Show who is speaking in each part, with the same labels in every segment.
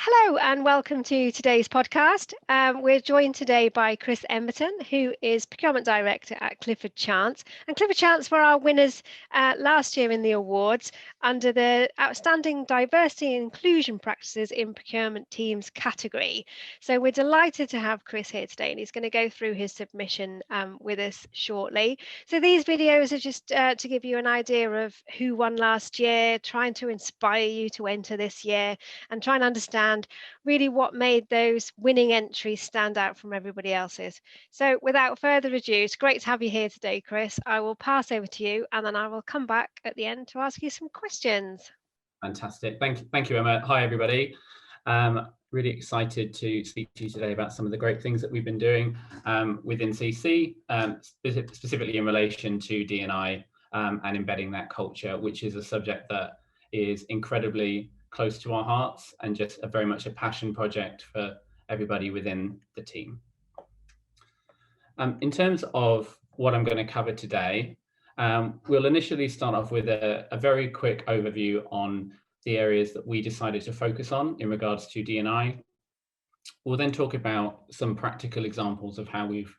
Speaker 1: Hello and welcome to today's podcast. We're joined today by Chris Emberton, who is Procurement Director at Clifford Chance. And Clifford Chance were our winners last year in the awards under the Outstanding Diversity and Inclusion Practices in Procurement Teams category. So we're delighted to have Chris here today, and he's going to go through his submission with us shortly. So these videos are just to give you an idea of who won last year, trying to inspire you to enter this year and try and understand really what made those winning entries stand out from everybody else's. So without further ado, it's great to have you here today, Chris. I will pass over to you and then I will come back at the end to ask you some questions.
Speaker 2: Fantastic. Thank you, Emma. Hi, everybody. Really excited to speak to you today about some of the great things that we've been doing within CC, specifically in relation to D&I and embedding that culture, which is a subject that is incredibly close to our hearts and just very much a passion project for everybody within the team. In terms of what I'm going to cover today, we'll initially start off with a very quick overview on the areas that we decided to focus on in regards to D&I. We'll then talk about some practical examples of how we've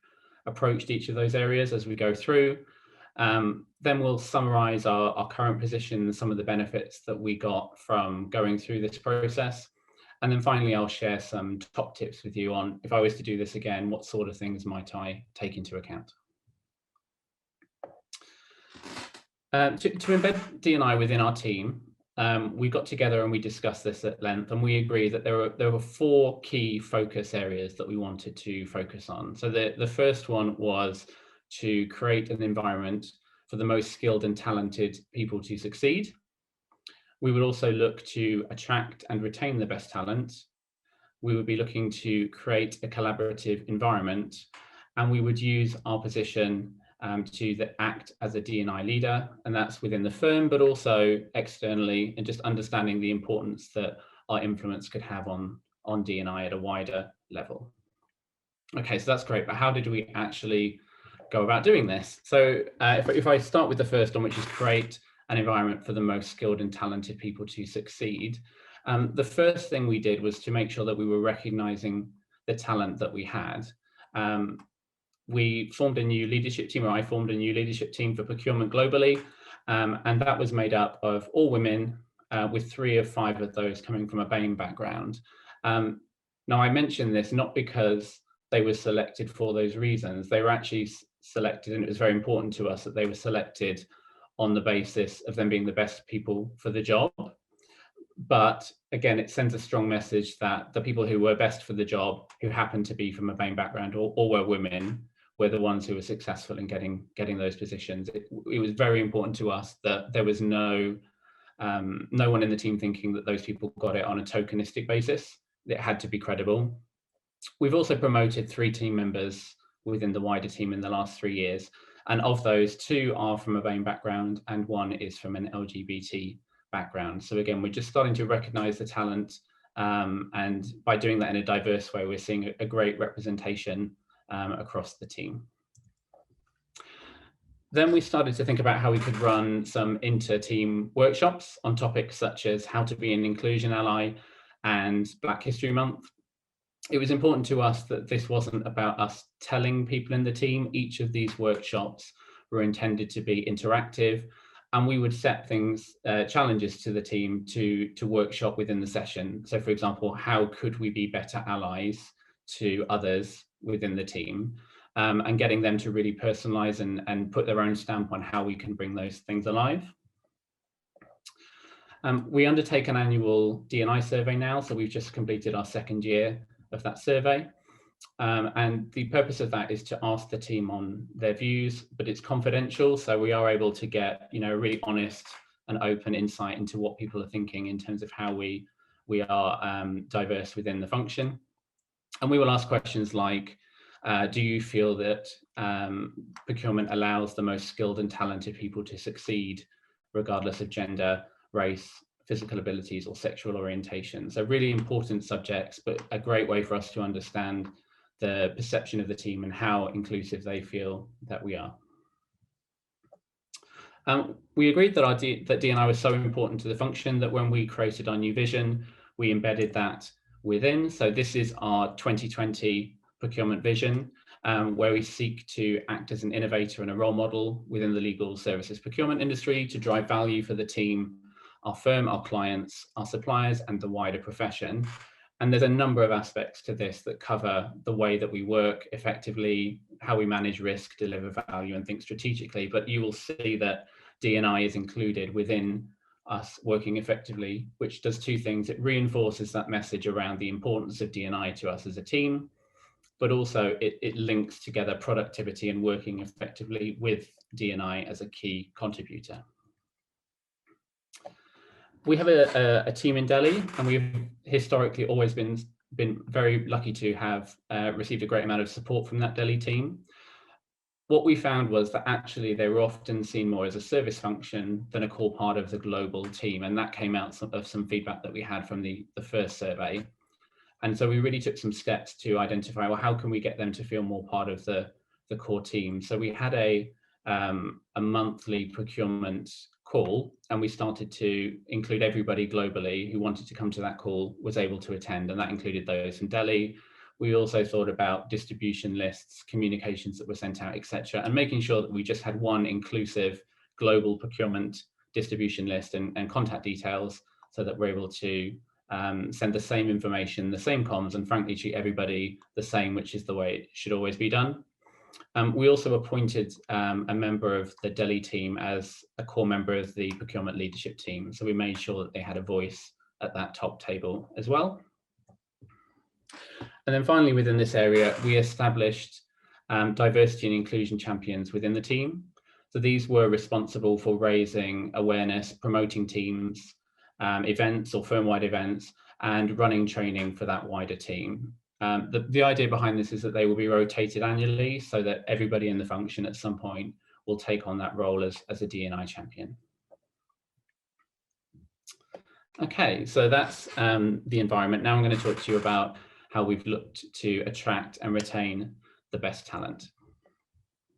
Speaker 2: approached each of those areas as we go through. Then we'll summarize our current position and some of the benefits that we got from going through this process. And then finally, I'll share some top tips with you on, if I was to do this again, what sort of things might I take into account? To embed D&I within our team, we got together and we discussed this at length, and we agreed that there were four key focus areas that we wanted to focus on. So the first one was to create an environment for the most skilled and talented people to succeed. We would also look to attract and retain the best talent. We would be looking to create a collaborative environment, and we would use our position to act as a D&I leader, and that's within the firm, but also externally, and just understanding the importance that our influence could have on D&I at a wider level. Okay, so that's great, but how did we actually go about doing this? So if I start with the first one, which is create an environment for the most skilled and talented people to succeed, the first thing we did was to make sure that we were recognizing the talent that we had. We formed a new leadership team, or I formed a new leadership team for procurement globally, and that was made up of all women, with 3 of 5 of those coming from a BAME background. Now, I mention this not because they were selected for those reasons. They were actually selected, and it was very important to us that they were selected on the basis of them being the best people for the job. But again, it sends a strong message that the people who were best for the job, who happened to be from a BAME background or were women, were the ones who were successful in getting those positions. It was very important to us that there was no one in the team thinking that those people got it on a tokenistic basis. It had to be credible. We've also promoted 3 team members within the wider team in the last 3 years. And of those, 2 are from a BAME background and 1 is from an LGBT background. So again, we're just starting to recognize the talent. And by doing that in a diverse way, we're seeing a great representation across the team. Then we started to think about how we could run some inter-team workshops on topics such as how to be an inclusion ally and Black History Month. It was important to us that this wasn't about us telling people in the team. Each of these workshops were intended to be interactive, and we would set things, challenges to the team to workshop within the session. So for example, how could we be better allies to others within the team, and getting them to really personalize and put their own stamp on how we can bring those things alive. We undertake an annual D&I survey now, so we've just completed our 2nd year of that survey. And the purpose of that is to ask the team on their views, but it's confidential, so we are able to get really honest and open insight into what people are thinking in terms of how we are diverse within the function. And we will ask questions like, do you feel that procurement allows the most skilled and talented people to succeed regardless of gender, race, physical abilities, or sexual orientation? So really important subjects, but a great way for us to understand the perception of the team and how inclusive they feel that we are. We agreed that D&I was so important to the function that when we created our new vision, we embedded that within. So this is our 2020 procurement vision, where we seek to act as an innovator and a role model within the legal services procurement industry to drive value for the team, our firm, our clients, our suppliers, and the wider profession. And there's a number of aspects to this that cover the way that we work effectively, how we manage risk, deliver value, and think strategically. But you will see that D&I is included within us working effectively, which does two things. It reinforces that message around the importance of D&I to us as a team, but also it links together productivity and working effectively with D&I as a key contributor. We have a team in Delhi, and we've historically always been very lucky to have received a great amount of support from that Delhi team. What we found was that actually they were often seen more as a service function than a core part of the global team, and that came out of some feedback that we had from the first survey. And so we really took some steps to identify, well, how can we get them to feel more part of the core team? So we had a monthly procurement call, and we started to include everybody globally who wanted to come to that call was able to attend, and that included those from Delhi. We also thought about distribution lists, communications that were sent out, etc., and making sure that we just had one inclusive global procurement distribution list and contact details, so that we're able to send the same information, the same comms, and frankly treat everybody the same, which is the way it should always be done. We also appointed a member of the Delhi team as a core member of the procurement leadership team. So we made sure that they had a voice at that top table as well. And then finally, within this area, we established diversity and inclusion champions within the team. So these were responsible for raising awareness, promoting teams, events or firm-wide events, and running training for that wider team. The idea behind this is that they will be rotated annually, so that everybody in the function at some point will take on that role as a D&I champion. Okay, so that's the environment. Now I'm going to talk to you about how we've looked to attract and retain the best talent.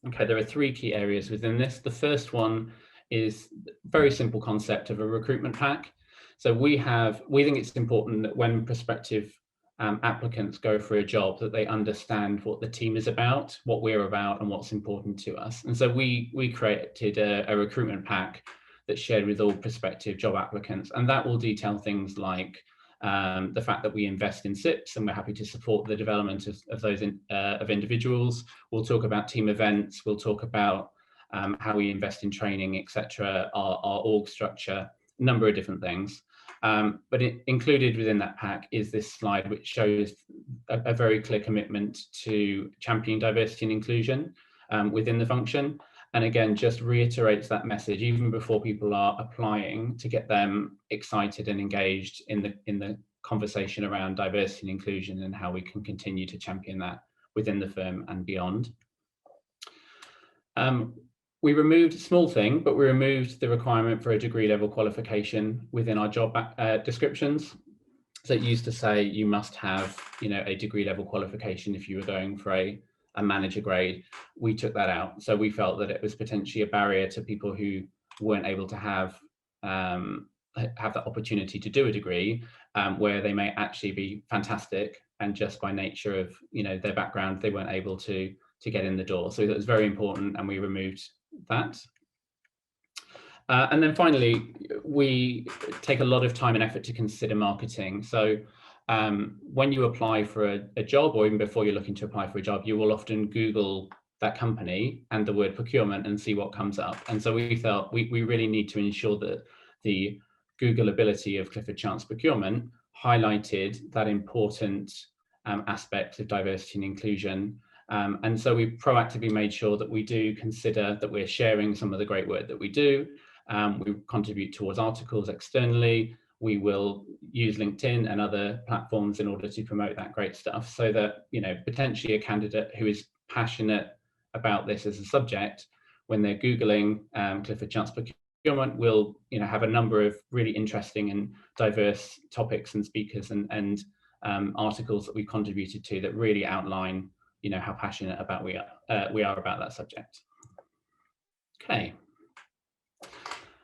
Speaker 2: Okay, there are three key areas within this. The first one is a very simple concept of a recruitment pack. So we think it's important that when prospective applicants go for a job, that they understand what the team is about, what we're about, and what's important to us. And so we created a recruitment pack that's shared with all prospective job applicants, and that will detail things like the fact that we invest in CIPS, and we're happy to support the development of those of individuals. We'll talk about team events. We'll talk about how we invest in training, etc., our org structure, a number of different things. But included within that pack is this slide, which shows a very clear commitment to championing diversity and inclusion within the function. And again, just reiterates that message even before people are applying, to get them excited and engaged in the conversation around diversity and inclusion, and how we can continue to champion that within the firm and beyond. We removed a small thing, but we removed the requirement for a degree level qualification within our job descriptions. So it used to say you must have, a degree level qualification if you were going for a manager grade. We took that out. So we felt that it was potentially a barrier to people who weren't able to have that opportunity to do a degree, where they may actually be fantastic, and just by nature of their background, they weren't able to get in the door. So that was very important, and we removed that. And then finally, we take a lot of time and effort to consider marketing. So when you apply for a job, or even before you're looking to apply for a job, you will often Google that company and the word procurement and see what comes up. And so we felt we really need to ensure that the Googleability of Clifford Chance procurement highlighted that important aspect of diversity and inclusion. And so we proactively made sure that we do consider that we're sharing some of the great work that we do. We contribute towards articles externally. We will use LinkedIn and other platforms in order to promote that great stuff, so that potentially a candidate who is passionate about this as a subject, when they're Googling Clifford Chance procurement, will have a number of really interesting and diverse topics and speakers and articles that we contributed to that really outline how passionate about we are about that subject. Okay.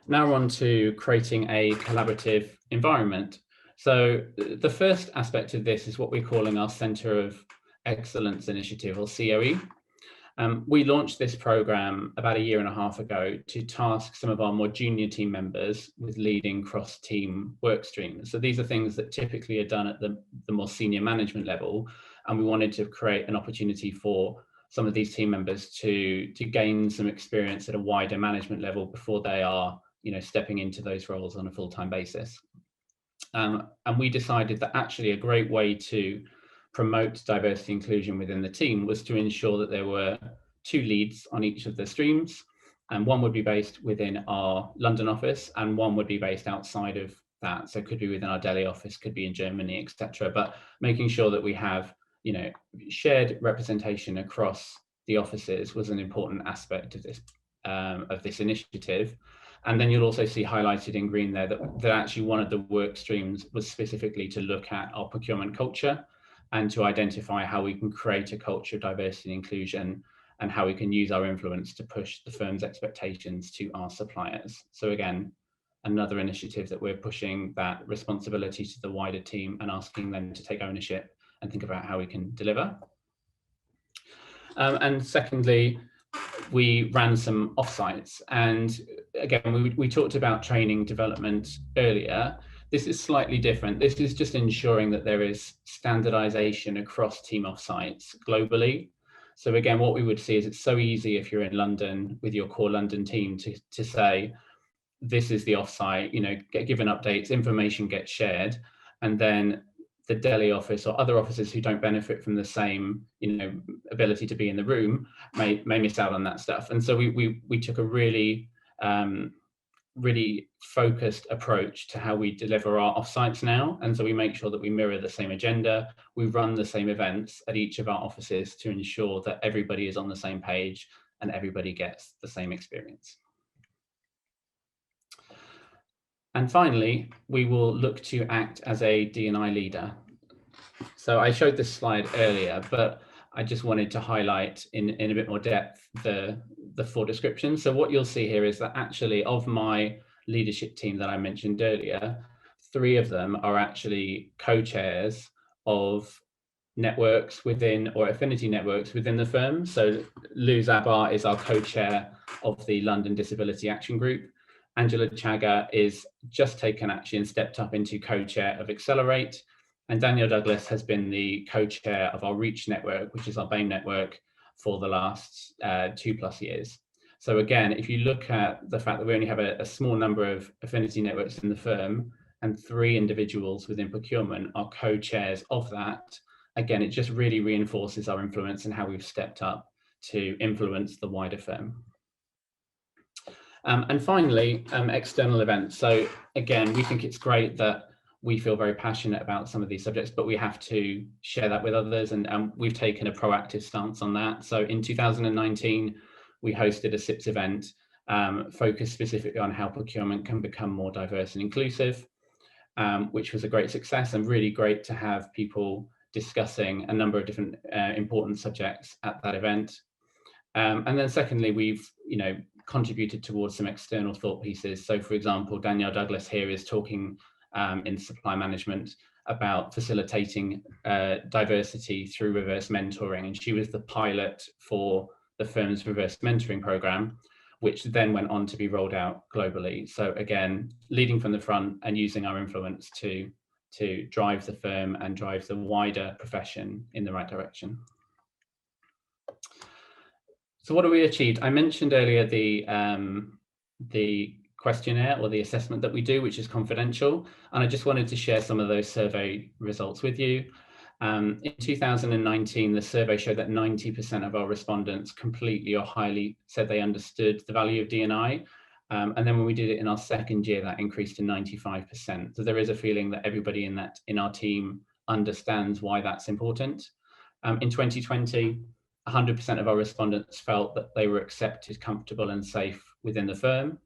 Speaker 2: Now we're on to creating a collaborative environment. So the first aspect of this is what we're calling our Centre of Excellence Initiative, or COE. We launched this program about 1.5 years ago to task some of our more junior team members with leading cross-team work streams. So these are things that typically are done at the more senior management level, and we wanted to create an opportunity for some of these team members to gain some experience at a wider management level before they are, stepping into those roles on a full-time basis. And we decided that actually a great way to promote diversity inclusion within the team was to ensure that there were 2 leads on each of the streams, and one would be based within our London office and one would be based outside of that. So it could be within our Delhi office, could be in Germany, etc. But making sure that we have, shared representation across the offices was an important aspect of this initiative. And then you'll also see highlighted in green there that actually one of the work streams was specifically to look at our procurement culture and to identify how we can create a culture of diversity and inclusion and how we can use our influence to push the firm's expectations to our suppliers. So again, another initiative that we're pushing that responsibility to the wider team and asking them to take ownership and think about how we can deliver. And secondly, we ran some offsites, and again we talked about training development earlier. This is slightly different. This is just ensuring that there is standardization across team offsites globally. So again, what we would see is it's so easy if you're in London with your core London team to say, this is the offsite, get given updates, information gets shared, and then the Delhi office or other offices who don't benefit from the same, ability to be in the room may miss out on that stuff. And so we took a really focused approach to how we deliver our offsites now. And so we make sure that we mirror the same agenda. We run the same events at each of our offices to ensure that everybody is on the same page and everybody gets the same experience. And finally, we will look to act as a D&I leader. So I showed this slide earlier, but I just wanted to highlight in a bit more depth the 4 descriptions. So what you'll see here is that actually of my leadership team that I mentioned earlier, 3 of them are actually co-chairs of networks within, or affinity networks within the firm. So Lou Zabar is our co-chair of the London Disability Action Group. Angela Chaga is just taken actually and stepped up into co-chair of Accelerate. And Danielle Douglas has been the co-chair of our Reach network, which is our BAME network, for the last 2+ years. So again, if you look at the fact that we only have a small number of affinity networks in the firm and 3 individuals within procurement are co-chairs of that, again, it just really reinforces our influence and how we've stepped up to influence the wider firm. And finally, external events. So again, we think it's great that we feel very passionate about some of these subjects, but we have to share that with others, and we've taken a proactive stance on that. So in 2019, we hosted a CIPS event focused specifically on how procurement can become more diverse and inclusive, which was a great success and really great to have people discussing a number of different important subjects at that event. And then secondly, we've contributed towards some external thought pieces. So for example, Danielle Douglas here is talking in supply management about facilitating diversity through reverse mentoring. And she was the pilot for the firm's reverse mentoring program, which then went on to be rolled out globally. So again, leading from the front and using our influence to drive the firm and drive the wider profession in the right direction. So what have we achieved? I mentioned earlier the questionnaire or the assessment that we do, which is confidential. And I just wanted to share some of those survey results with you. In 2019, the survey showed that 90% of our respondents completely or highly said they understood the value of D&I. And then when we did it in our second year, that increased to 95%. So there is a feeling that everybody in our team understands why that's important. In 2020, 100% of our respondents felt that they were accepted, comfortable and safe within the firm.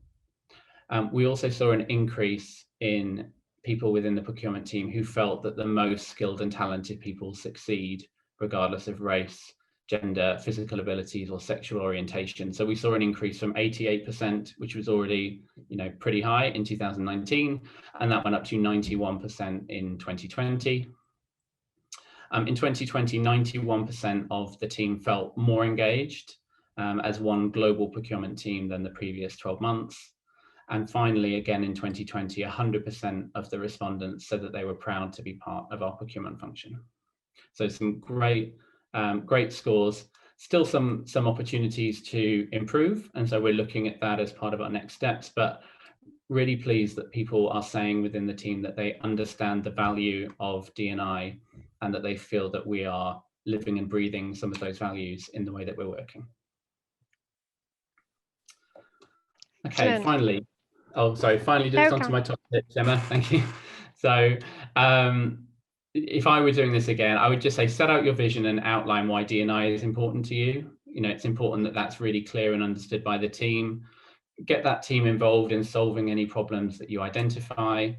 Speaker 2: We also saw an increase in people within the procurement team who felt that the most skilled and talented people succeed regardless of race, gender, physical abilities, or sexual orientation. So we saw an increase from 88%, which was already, pretty high in 2019, and that went up to 91% in 2020. In 2020, 91% of the team felt more engaged as one global procurement team than the previous 12 months. And finally, again in 2020, 100% of the respondents said that they were proud to be part of our procurement function. So some great scores. Still some opportunities to improve, and so we're looking at that as part of our next steps, but really pleased that people are saying within the team that they understand the value of D&I and that they feel that we are living and breathing some of those values in the way that we're working. Okay,
Speaker 1: Excellent.
Speaker 2: finally just onto my top tips, Emma, thank you. So if I were doing this again, I would just say set out your vision and outline why D&I is important to you. It's important that that's really clear and understood by the team. Get that team involved in solving any problems that you identify.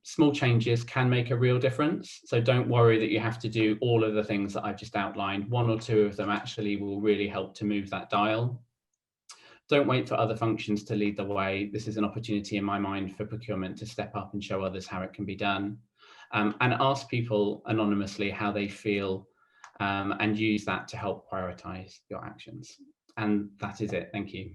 Speaker 2: Small changes can make a real difference. So don't worry that you have to do all of the things that I've just outlined. One or two of them actually will really help to move that dial. Don't wait for other functions to lead the way. This is an opportunity in my mind for procurement to step up and show others how it can be done. And ask people anonymously how they feel and use that to help prioritize your actions. And that is it. Thank you.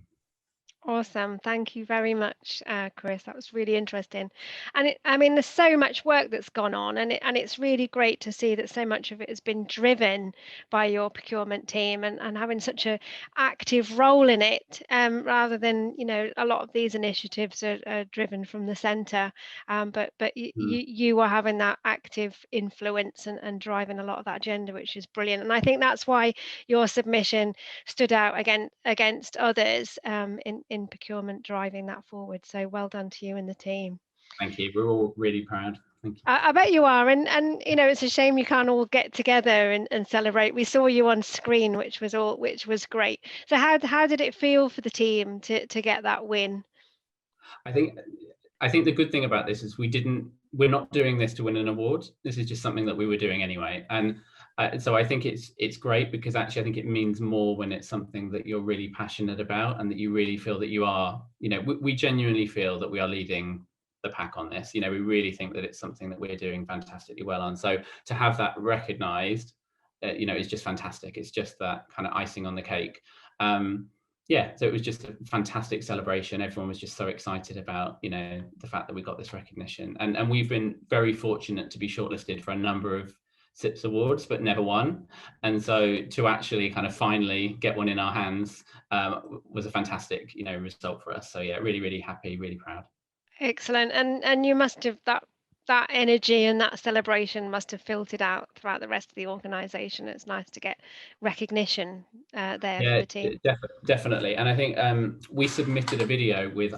Speaker 1: Awesome. Thank you very much, Chris. That was really interesting. And there's so much work that's gone on, and it's really great to see that so much of it has been driven by your procurement team and having such a active role in it, rather than, a lot of these initiatives are driven from the centre. But you are having that active influence and driving a lot of that agenda, which is brilliant. And I think that's why your submission stood out against others in procurement, driving that forward. So well done to you and the team.
Speaker 2: Thank you. We're all really proud. Thank you.
Speaker 1: I bet you are, and it's a shame you can't all get together and celebrate. We saw you on screen, which was great. So how did it feel for the team to get that win?
Speaker 2: I think the good thing about this is we're not doing this to win an award. This is just something that we were doing anyway, and so I think it's great, because actually I think it means more when it's something that you're really passionate about and that you really feel that you are, we genuinely feel that we are leading the pack on this. We really think that it's something that we're doing fantastically well on. So to have that recognized, is just fantastic. It's just that kind of icing on the cake. Yeah, so it was just a fantastic celebration. Everyone was just so excited about, the fact that we got this recognition. And we've been very fortunate to be shortlisted for a number of CIPS Awards, but never won. And so to actually kind of finally get one in our hands was a fantastic, result for us. So yeah, really, really happy, really proud.
Speaker 1: Excellent. And you must have that energy and that celebration must have filtered out throughout the rest of the organisation. It's nice to get recognition there for the team.
Speaker 2: Definitely. And I think we submitted a video with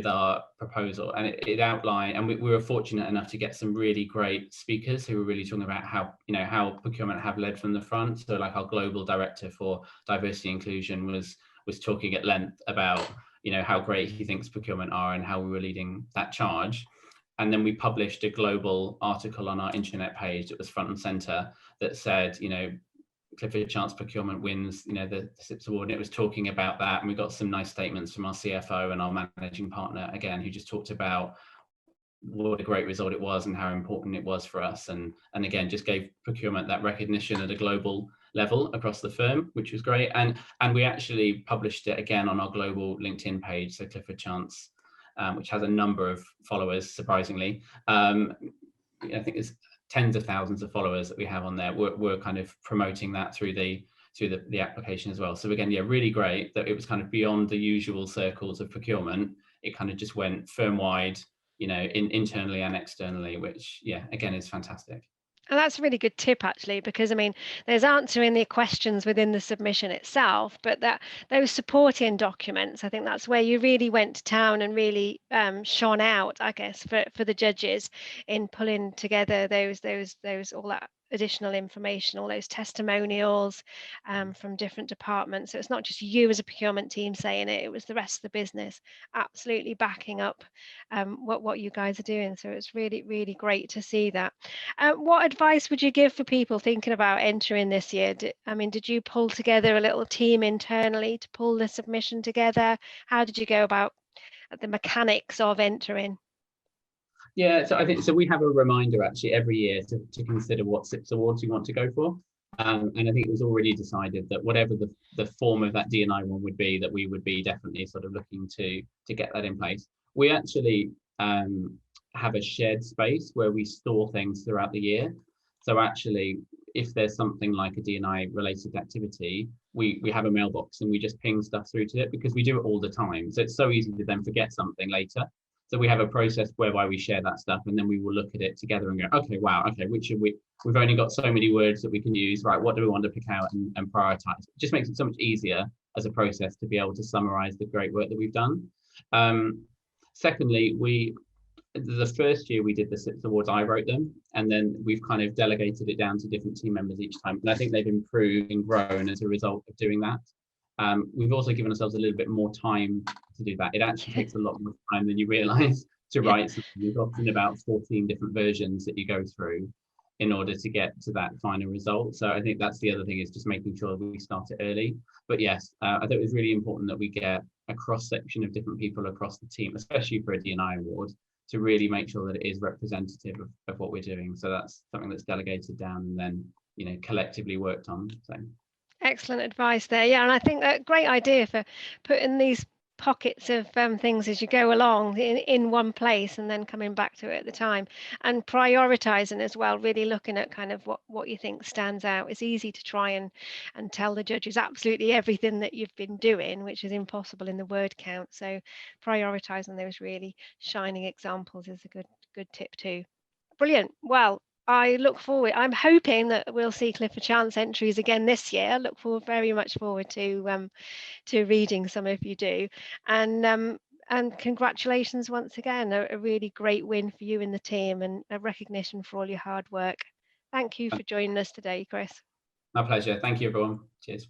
Speaker 2: our proposal, and it outlined, and we were fortunate enough to get some really great speakers who were really talking about how procurement have led from the front. So like our global director for diversity and inclusion was talking at length about how great he thinks procurement are and how we were leading that charge. And then we published a global article on our intranet page that was front and center that said, Clifford Chance procurement wins, the CIPS award, and it was talking about that. And we got some nice statements from our CFO and our managing partner, again, who just talked about what a great result it was and how important it was for us. And again, just gave procurement that recognition at a global level across the firm, which was great. And we actually published it again on our global LinkedIn page, so Clifford Chance, which has a number of followers, surprisingly. I think it's tens of thousands of followers that we have on there. We're kind of promoting that through the application as well. So again, yeah, really great that it was kind of beyond the usual circles of procurement. It kind of just went firm wide, internally and externally, which, yeah, again, is fantastic.
Speaker 1: And that's a really good tip, actually, because there's answering the questions within the submission itself, but those supporting documents, I think that's where you really went to town and really shone out, I guess, for the judges in pulling together those all that additional information, all those testimonials from different departments. So it's not just you as a procurement team saying it, it was the rest of the business absolutely backing up what you guys are doing. So it's really, really great to see that. What advice would you give for people thinking about entering this year? Did you pull together a little team internally to pull the submission together? How did you go about the mechanics of entering?
Speaker 2: Yeah, so I think we have a reminder actually every year to consider what CIPS awards you want to go for. And I think it was already decided that whatever the form of that D&I one would be, that we would be definitely sort of looking to get that in place. We actually have a shared space where we store things throughout the year. So actually, if there's something like a D&I related activity, we have a mailbox and we just ping stuff through to it, because we do it all the time. So it's so easy to then forget something later. So we have a process whereby we share that stuff, and then we will look at it together and go, okay, wow, okay, which should we've only got so many words that we can use, right? What do we want to pick out and prioritize? It just makes it so much easier as a process to be able to summarize the great work that we've done. Secondly, the first year we did the CIPS awards, I wrote them, and then we've kind of delegated it down to different team members each time. And I think they've improved and grown as a result of doing that. We've also given ourselves a little bit more time to do that. It actually takes a lot more time than you realize to write something. There's often about 14 different versions that you go through in order to get to that final result. So I think that's the other thing, is just making sure that we start it early. But yes, I think it was really important that we get a cross section of different people across the team, especially for a D&I award, to really make sure that it is representative of what we're doing. So that's something that's delegated down and then, collectively worked on. So.
Speaker 1: Excellent advice there. Yeah, and I think a great idea for putting these pockets of things as you go along in one place, and then coming back to it at the time, and prioritizing as well, really looking at kind of what you think stands out. It's easy to try and tell the judges absolutely everything that you've been doing, which is impossible in the word count. So prioritizing those really shining examples is a good tip too. Brilliant. Well, I look forward. I'm hoping that we'll see Clifford Chance entries again this year. I look very much forward to reading some if you do, and congratulations once again. A really great win for you and the team, and a recognition for all your hard work. Thank you for joining us today, Chris.
Speaker 2: My pleasure. Thank you, everyone. Cheers.